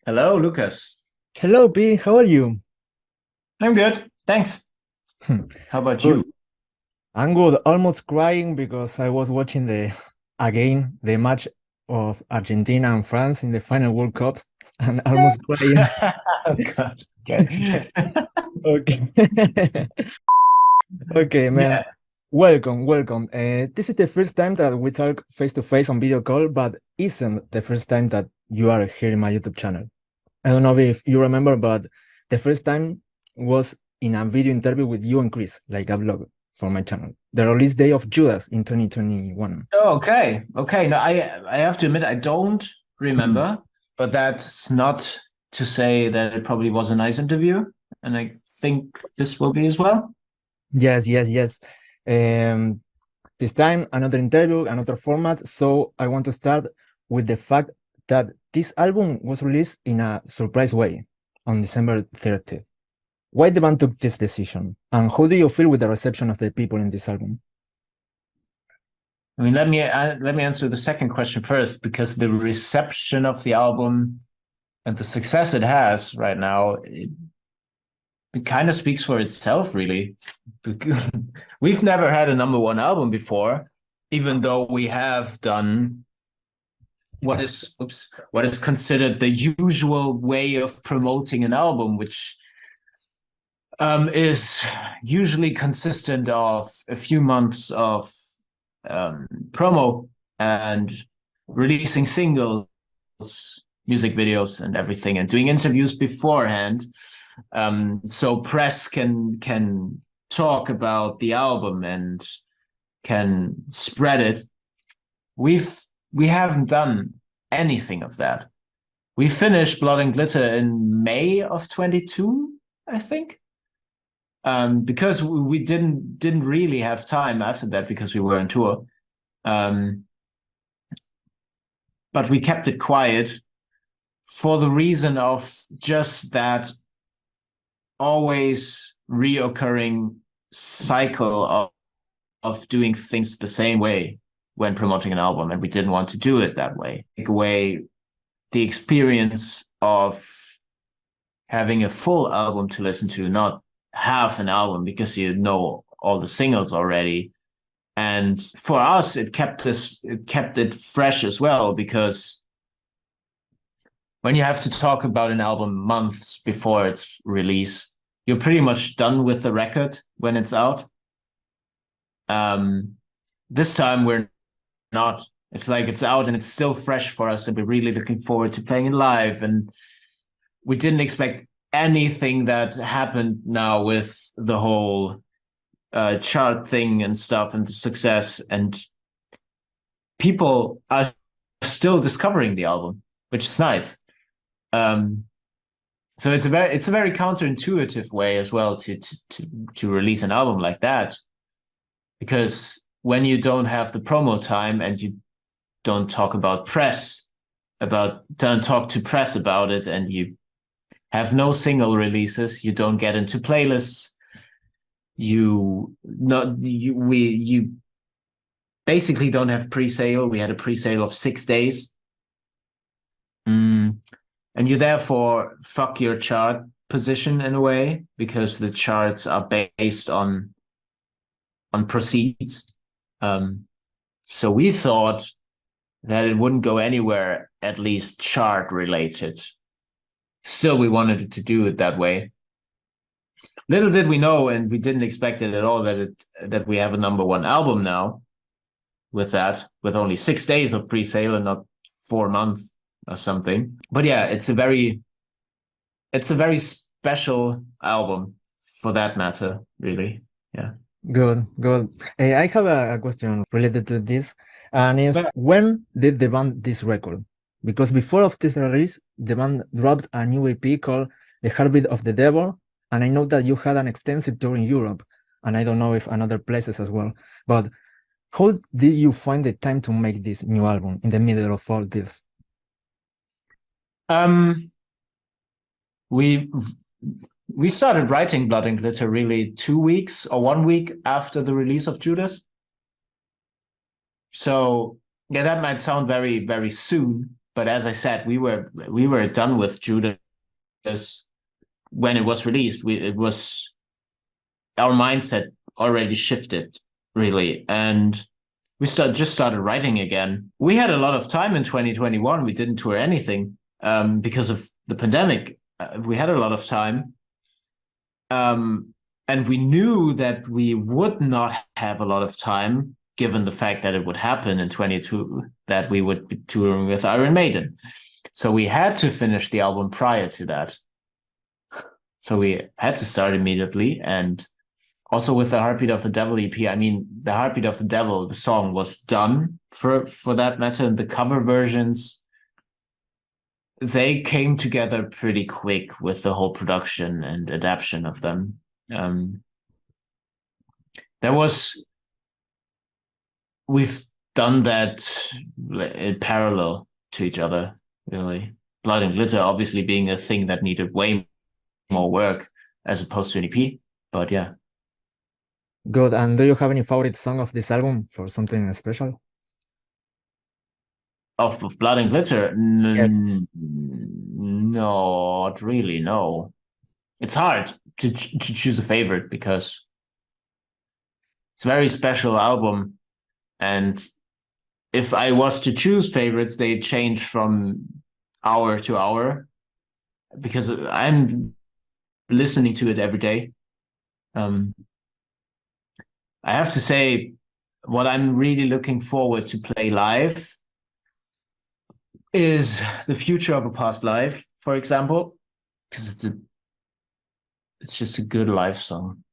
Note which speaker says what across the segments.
Speaker 1: Hello, Lucas.
Speaker 2: Hello, P. How are you?
Speaker 1: I'm good. Thanks. How about
Speaker 2: Good.
Speaker 1: you?
Speaker 2: I'm good. Almost crying because I was watching the match of Argentina and France in the final World Cup, and almost crying.
Speaker 1: Oh God. Okay.
Speaker 2: Okay. Okay, man.
Speaker 1: Yeah.
Speaker 2: Welcome, welcome. This is the first time that we talk face to face on video call, but isn't the first time that you are here in my YouTube channel. I don't know if you remember, but the first time was in a video interview with you and Chris, like a vlog for my channel. The release day of Judas in 2021.
Speaker 1: Oh, okay. Okay. No, I have to admit I don't
Speaker 2: Mhm.
Speaker 1: remember, but that's not to say that it probably was a nice interview, and I think this will be as well.
Speaker 2: Yes, yes, yes. Um, this time, another interview, another format. So I want to start with the fact that this album was released in a surprise way on December 30th. Why the band took this decision? And how do you feel with the reception of the people in this album?
Speaker 1: I mean, let me answer the second question first, because the reception of the album and the success it has right now, it kind of speaks for itself, really. We've never had a number one album before, even though we have done what is considered the usual way of promoting an album, which is usually consistent of a few months of promo and releasing singles, music videos, and everything, and doing interviews beforehand, so press can talk about the album and can spread it. We haven't done anything of that. We finished Blood and Glitter in May of 22, I think. Because we didn't really have time after that because we were on tour. Um, but we kept it quiet for the reason of just that always reoccurring cycle of doing things the same way when promoting an album, and we didn't want to do it that way. Take away the experience of having a full album to listen to, not half an album because you know all the singles already. And for us, it kept it fresh as well, because when you have to talk about an album months before its release, you're pretty much done with the record when it's out. This time we're not. It's like it's out and it's still fresh for us, and we're really looking forward to playing it live. And we didn't expect anything that happened now with the whole chart thing and stuff and the success. And people are still discovering the album, which is nice. So it's a very counterintuitive way as well to release an album like that, because when you don't have the promo time and you don't talk about don't talk to press about it, and you have no single releases, you don't get into playlists, you basically don't have pre-sale. We had a pre-sale of 6 days. And you therefore fuck your chart position in a way, because the charts are based on proceeds. So we thought that it wouldn't go anywhere, at least chart related. Still, we wanted to do it that way. Little did we know, and we didn't expect it at all, that we have a number one album now with only 6 days of pre-sale and not 4 months or something. But yeah, it's a very special album for that matter, really. Yeah.
Speaker 2: Good, good. I have a question related to this, and is
Speaker 1: But
Speaker 2: when did the band this record? Because before of this release, the band dropped a new EP called The Heartbeat of the Devil, and I know that you had an extensive tour in Europe, and I don't know if in other places as well. But how did you find the time to make this new album in the middle of all this?
Speaker 1: we we started writing Blood and Glitter really 2 weeks or 1 week after the release of Judas. So yeah, that might sound very, very soon, But as I said, we were done with Judas when it was released. Our mindset already shifted, really, and we just started writing again. We had a lot of time in 2021. We didn't tour anything because of the pandemic. We had a lot of time. And we knew that we would not have a lot of time, given the fact that it would happen in 22, that we would be touring with Iron Maiden. So we had to finish the album prior to that. So we had to start immediately. And also with the Heartbeat of the Devil EP, I mean, the Heartbeat of the Devil, the song was done for that matter. And the cover versions, they came together pretty quick with the whole production and adaptation of them. We've done that in parallel to each other, really. Blood and Glitter obviously being a thing that needed way more work as opposed to an EP, but yeah.
Speaker 2: Good. And do you have any favorite song of this album for something special?
Speaker 1: Of Blood and Glitter?
Speaker 2: Yes.
Speaker 1: Not really, no. It's hard to choose a favorite because it's a very special album. And if I was to choose favorites, they change from hour to hour because I'm listening to it every day. I have to say, what I'm really looking forward to play live is The Future of a Past Life, for example, because it's just a good live song.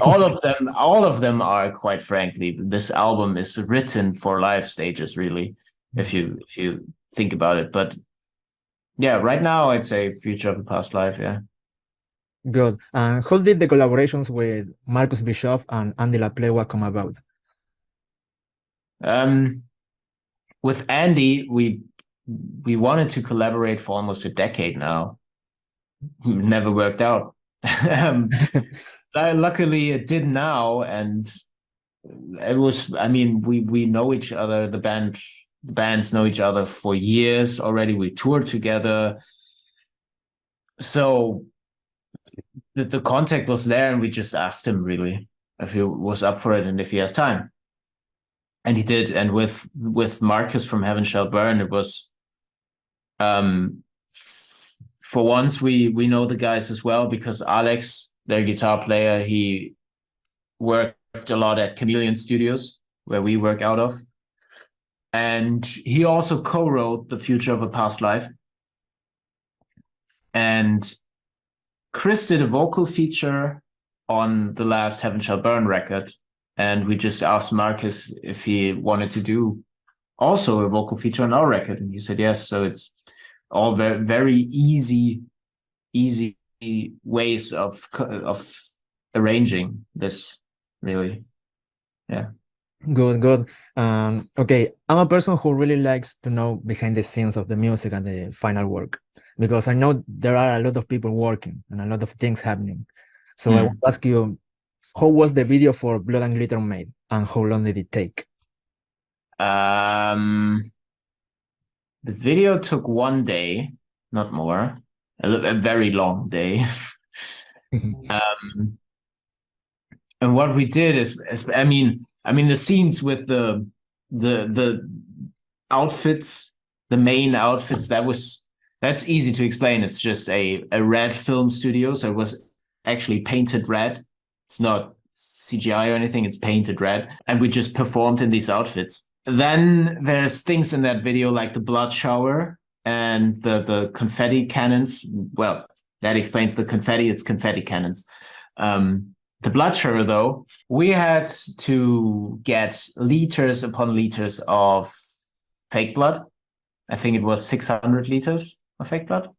Speaker 1: all of them are, quite frankly, this album is written for live stages, really, if you think about it. But yeah, right now I'd say Future of a Past Life, yeah.
Speaker 2: Good. And how did the collaborations with Marcus Bischoff and Andy LaPlegua come about?
Speaker 1: With Andy, we wanted to collaborate for almost a decade now. Never worked out. Luckily it did now, and it was, I mean, we know each other, the bands know each other for years already. We toured together, so the contact was there, and we just asked him really if he was up for it and if he has time, and he did. And with Marcus from Heaven Shall Burn, it was for once we know the guys as well, because Alex, their guitar player, he worked a lot at Chameleon Studios, where we work out of. And he also co-wrote The Future of a Past Life. And Chris did a vocal feature on the last Heaven Shall Burn record. And we just asked Marcus if he wanted to do also a vocal feature on our record. And he said yes. So it's all very, very easy ways of arranging this, really. Yeah.
Speaker 2: Good. Okay, I'm a person who really likes to know behind the scenes of the music and the final work, because I know there are a lot of people working and a lot of things happening. So I want to ask you, how was the video for Blood and Glitter made, and how long did it take?
Speaker 1: The video took 1 day, not more. A very long day. And what we did is I mean the scenes with the outfits, the main outfits, that's easy to explain. It's just a red film studio, so it was actually painted red. It's not CGI or anything, it's painted red, and we just performed in these outfits. Then there's things in that video like the blood shower and the confetti cannons. Well, that explains the confetti. It's confetti cannons. The blood shower, though, we had to get liters upon liters of fake blood. I think it was 600 liters of fake blood,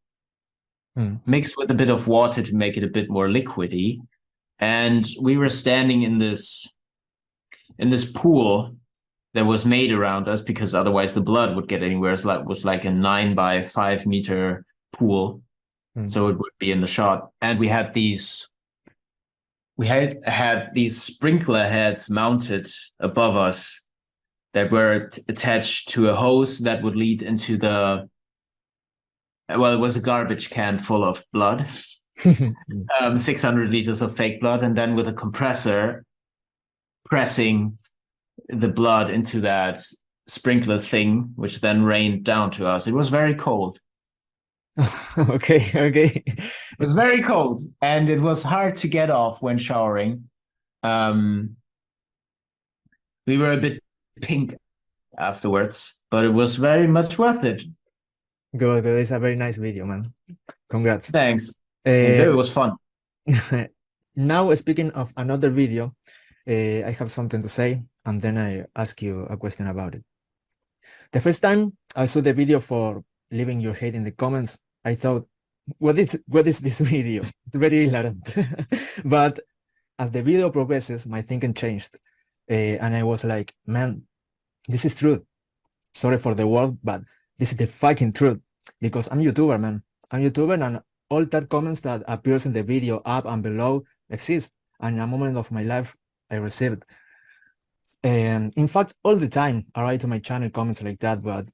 Speaker 1: mixed with a bit of water to make it a bit more liquidy. And we were standing in this pool that was made around us, because otherwise the blood would get anywhere. It was like a 9 by 5 meter pool. So it would be in the shot. And we had these sprinkler heads mounted above us. that were attached to a hose that would lead into the, well, it was a garbage can full of blood, 600 liters of fake blood, and then with a compressor pressing the blood into that sprinkler thing, which then rained down to us. It was very cold.
Speaker 2: Okay.
Speaker 1: It was very cold, and it was hard to get off when showering. We were a bit pink afterwards, but it was very much worth it.
Speaker 2: Good. It's a very nice video, man. Congrats.
Speaker 1: Thanks. It was fun.
Speaker 2: Now, speaking of another video, I have something to say, and then I ask you a question about it. The first time I saw the video for leaving your hate in the comments, I thought, what is this video? It's very hilarious. But as the video progresses, my thinking changed. And I was like, man, this is true. Sorry for the word, but this is the fucking truth. Because I'm YouTuber, man. I'm YouTuber, and all that comments that appears in the video up and below exist. And in a moment of my life, I received. And in fact, all the time, I write to my channel comments like that, but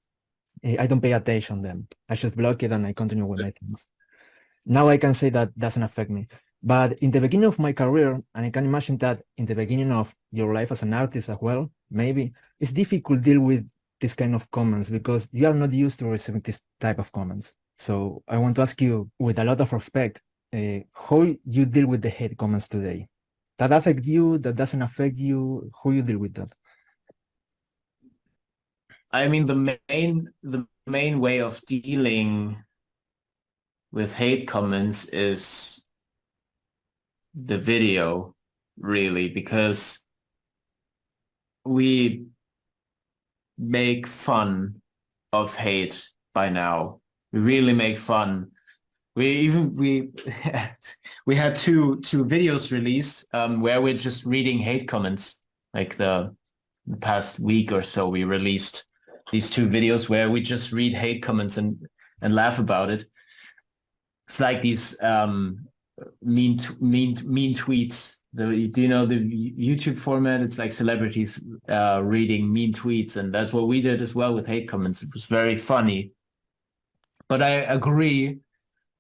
Speaker 2: I don't pay attention to them. I just block it and I continue with my things. Now I can say that doesn't affect me. But in the beginning of my career, and I can imagine that in the beginning of your life as an artist as well, maybe, it's difficult to deal with this kind of comments because you are not used to receiving this type of comments. So I want to ask you, with a lot of respect, how you deal with the hate comments today? That affect you, that doesn't affect you, how you deal with that?
Speaker 1: I mean, the main way of dealing with hate comments is the video, really, because we make fun of hate by now. We really make fun. We had two videos released where we're just reading hate comments. Like the past week or so, we released these two videos where we just read hate comments and laugh about it. It's like these mean tweets. Do you know the YouTube format? It's like celebrities reading mean tweets, and that's what we did as well with hate comments. It was very funny. But I agree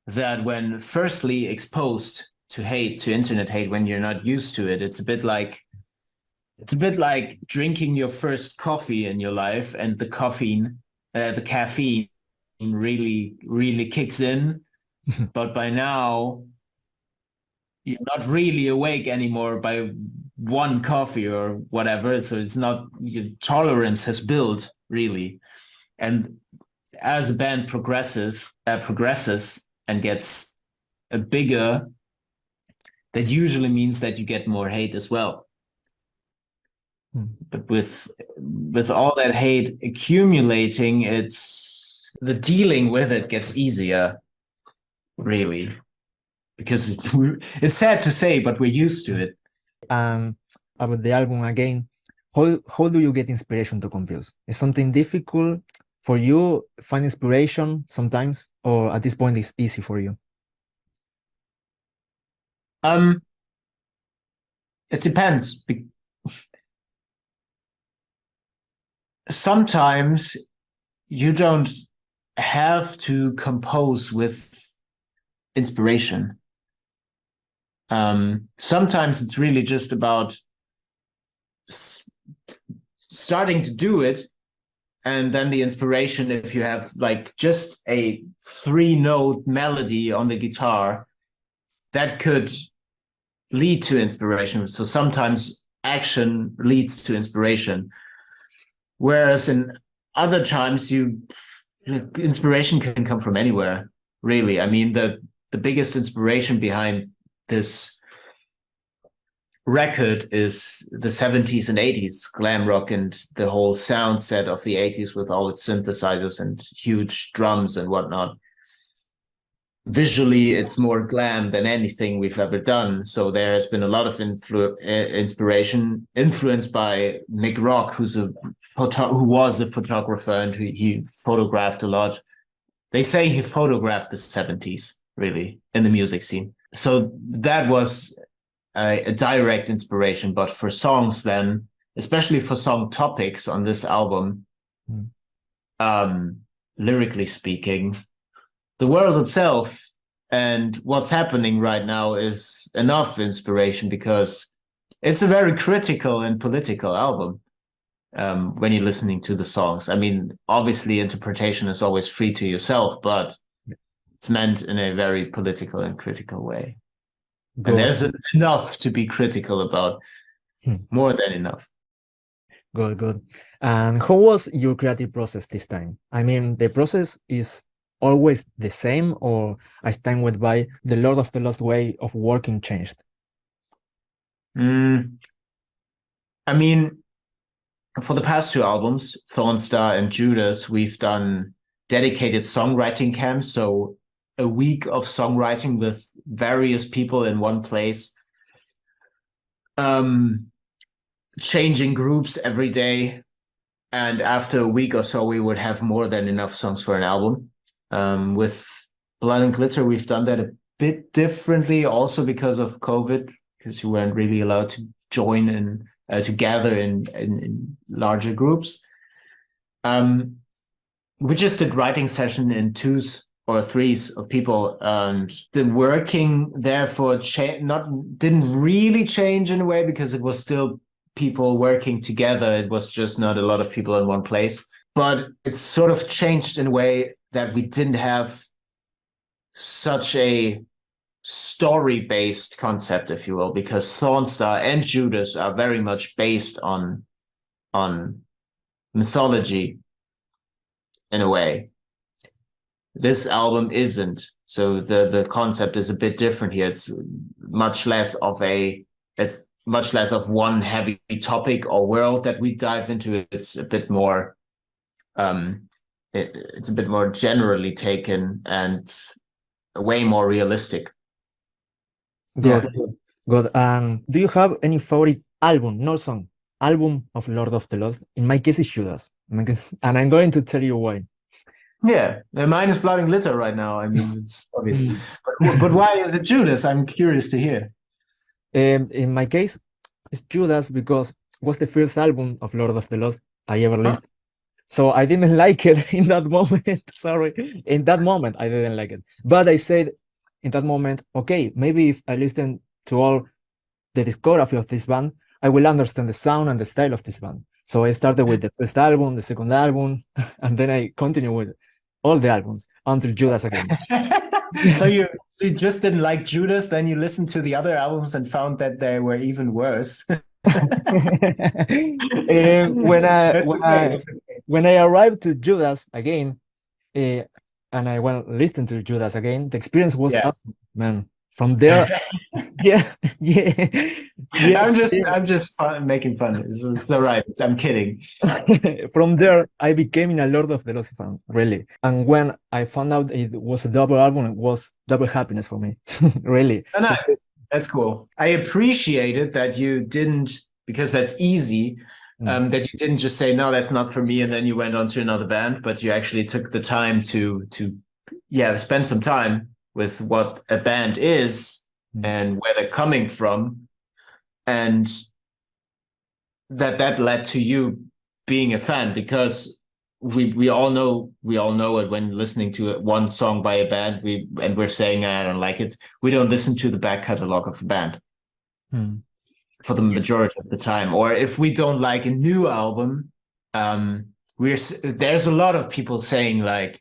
Speaker 1: that when firstly exposed to hate, to internet hate, when you're not used to it, it's a bit like drinking your first coffee in your life, and the caffeine really kicks in. But by now, you're not really awake anymore by one coffee or whatever. So it's not, your tolerance has built really. And as a band progresses and gets bigger, that usually means that you get more hate as well. But with all that hate accumulating, it's the dealing with it gets easier, really, because it's sad to say, but we're used to it.
Speaker 2: About the album again, how do you get inspiration to compose? Is something difficult for you? Find inspiration sometimes, or at this point it's easy for you?
Speaker 1: It depends. Sometimes you don't have to compose with inspiration. Sometimes it's really just about starting to do it, and then the inspiration, if you have like just a 3-note melody on the guitar, that could lead to inspiration. So sometimes action leads to inspiration, whereas in other times inspiration can come from anywhere, really. I mean, the biggest inspiration behind this record is the 70s and 80s glam rock and the whole sound set of the 80s with all its synthesizers and huge drums and whatnot. Visually, it's more glam than anything we've ever done. So there has been a lot of inspiration influenced by Mick Rock, who was a photographer, and he photographed a lot. They say he photographed the 70s, really, in the music scene. So that was a direct inspiration. But for songs, then especially for song topics on this album, lyrically speaking, the world itself and what's happening right now is enough inspiration, because it's a very critical and political album. When you're listening to the songs, I mean, obviously interpretation is always free to yourself, but it's meant in a very political and critical way. Good. And there's enough to be critical about, more than enough.
Speaker 2: Good. And how was your creative process this time? I mean, the process is always the same, or as time went by, the Lord of the Lost way of working changed?
Speaker 1: I mean, for the past two albums, Thornstar and Judas, we've done dedicated songwriting camps. So a week of songwriting with various people in one place, changing groups every day. And after a week or so, we would have more than enough songs for an album. With Blood and Glitter, we've done that a bit differently, also because of COVID, because you weren't really allowed to join in, to gather in larger groups. We just did writing session in twos or threes of people, and the working therefore didn't really change in a way, because it was still people working together. It was just not a lot of people in one place, but it sort of changed in a way that we didn't have such a story-based concept, if you will, because Thornstar and Judas are very much based on mythology in a way. This album isn't, so the concept is a bit different here. It's much less of one heavy topic or world that we dive into. It's a bit more it's a bit more generally taken and way more realistic.
Speaker 2: Good. Do you have any favorite album, not song, album of Lord of the Lost? In my case, it's Judas. And I'm going to tell you why.
Speaker 1: Yeah, mine is Blood and Glitter right now. I mean, it's obviously. But why is it Judas? I'm curious to hear.
Speaker 2: In my case, it's Judas because it was the first album of Lord of the Lost I ever listened. So I didn't like it in that moment. Sorry. In that moment, I didn't like it. But I said in that moment, okay, maybe if I listen to all the discography of this band, I will understand the sound and the style of this band. So I started with the first album, the second album, and then I continue with all the albums until Judas again.
Speaker 1: So you just didn't like Judas, then you listened to the other albums and found that they were even worse.
Speaker 2: When I arrived to Judas again, and I listened to Judas again, the experience was awesome, man. From there,
Speaker 1: I'm just making fun. It's all right. I'm kidding.
Speaker 2: From there, I became a Lord of the Lost fan, really. And when I found out it was a double album, it was double happiness for me, really.
Speaker 1: Oh, nice. That's cool. I appreciated that you didn't, because that's easy, that you didn't just say, no, that's not for me, and then you went on to another band, but you actually took the time to spend some time with what a band is and where they're coming from, and that led to you being a fan, because we all know it when listening to one song by a band, we're saying, I don't like it. We don't listen to the back catalog of the band for the majority of the time. Or if we don't like a new album, there's a lot of people saying like,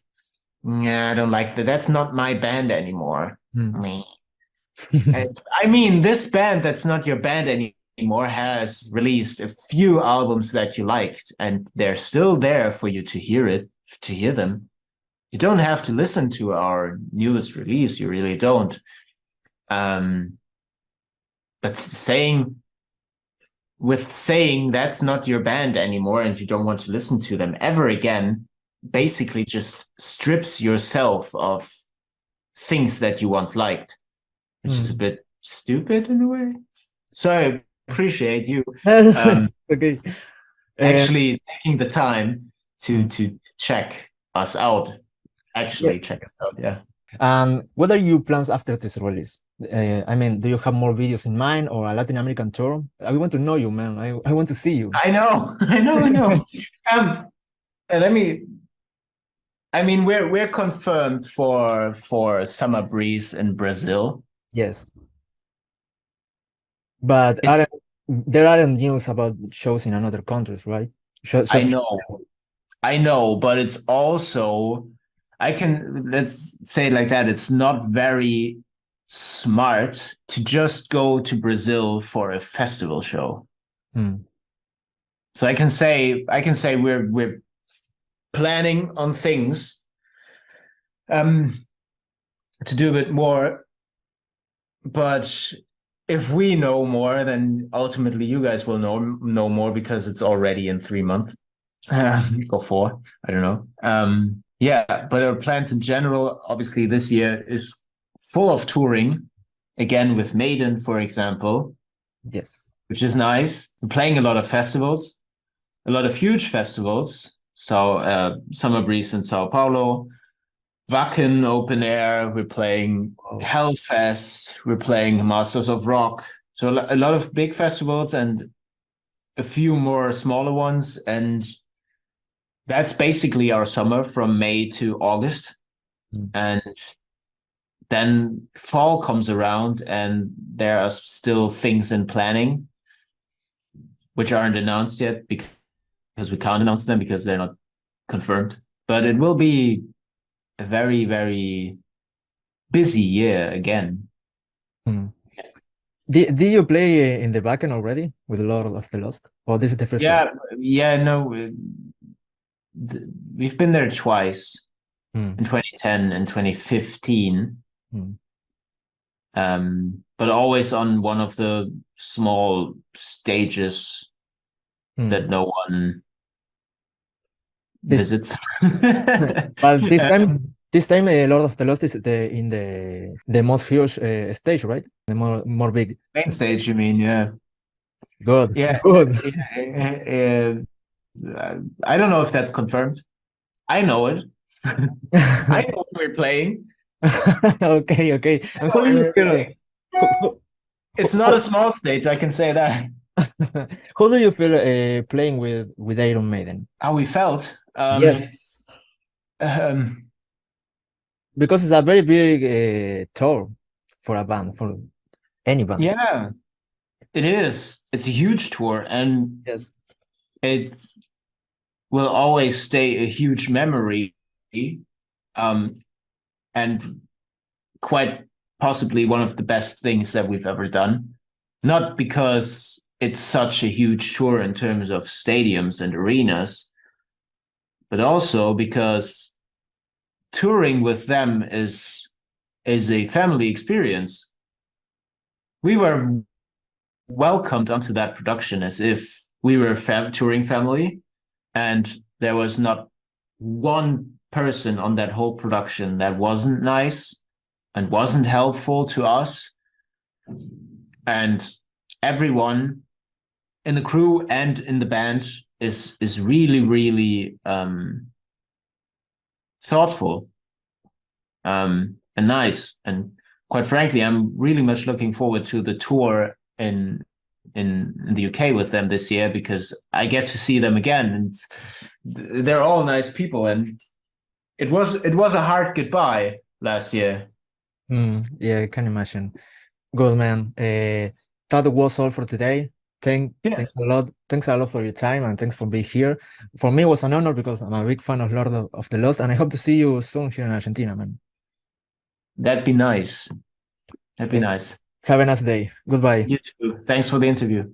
Speaker 1: I don't like that. That's not my band anymore. And, I mean, this band that's not your band anymore has released a few albums that you liked, and they're still there for you to hear them. You don't have to listen to our newest release. You really don't. But saying that's not your band anymore and you don't want to listen to them ever again basically just strips yourself of things that you once liked, which is a bit stupid in a way. So I appreciate you actually taking the time to check us out. Check us out,
Speaker 2: what are your plans after this release? I mean, do you have more videos in mind or a Latin American tour? I want to know you, man. I want to see you.
Speaker 1: I know, I know. Let me. I mean, we're confirmed for Summer Breeze in Brazil.
Speaker 2: Yes. But there aren't news about shows in another countries, right?
Speaker 1: I know, but it's also, let's say it like that, it's not very smart to just go to Brazil for a festival show. So I can say we're planning on things to do a bit more, but if we know more, then ultimately you guys will know more, because it's already in 3 months or 4, I don't know. Yeah, but our plans in general, obviously this year is full of touring, again with Maiden, for example.
Speaker 2: Yes,
Speaker 1: which is nice. We're playing a lot of festivals, a lot of huge festivals. So Summer Breeze in Sao Paulo, Wacken open air, we're playing Hellfest, we're playing Masters of Rock. So a lot of big festivals and a few more smaller ones. And that's basically our summer from May to August. And then fall comes around and there are still things in planning which aren't announced yet, because we can't announce them because they're not confirmed. But it will be a very, very busy year again.
Speaker 2: Did you play in the Wacken already with Lord of the Lost? Or this is the first time?
Speaker 1: No. We've been there twice, in 2010 and 2015. But always on one of the small stages that no one visits.
Speaker 2: But this time, Lord of the Lost is in the most huge stage, right? The more big
Speaker 1: main stage. You mean? Yeah.
Speaker 2: Good.
Speaker 1: Yeah.
Speaker 2: Good.
Speaker 1: I don't know if that's confirmed. I know it. I know what we're playing.
Speaker 2: Okay. And how do you feel?
Speaker 1: It's not a small stage, I can say that.
Speaker 2: How do you feel playing with Iron Maiden?
Speaker 1: How we felt?
Speaker 2: Yes. Because it's a very big tour for a band, for any band.
Speaker 1: Yeah, it is. It's a huge tour, and
Speaker 2: yes,
Speaker 1: it will always stay a huge memory, and quite possibly one of the best things that we've ever done. Not because it's such a huge tour in terms of stadiums and arenas, but also because touring with them is a family experience. We were welcomed onto that production as if we were a touring family, and there was not one person on that whole production that wasn't nice and wasn't helpful to us. And everyone in the crew and in the band is really, really thoughtful and nice. And quite frankly, I'm really much looking forward to the tour in the UK with them this year, because I get to see them again, and they're all nice people. And it was a hard goodbye last year.
Speaker 2: Yeah, I can imagine. Good, man. That was all for today. Thanks a lot. Thanks a lot for your time, and thanks for being here. For me, it was an honor because I'm a big fan of Lord of the Lost, and I hope to see you soon here in Argentina, man.
Speaker 1: That'd be nice. That'd be nice.
Speaker 2: Have a nice day. Goodbye.
Speaker 1: You too. Thanks for the interview.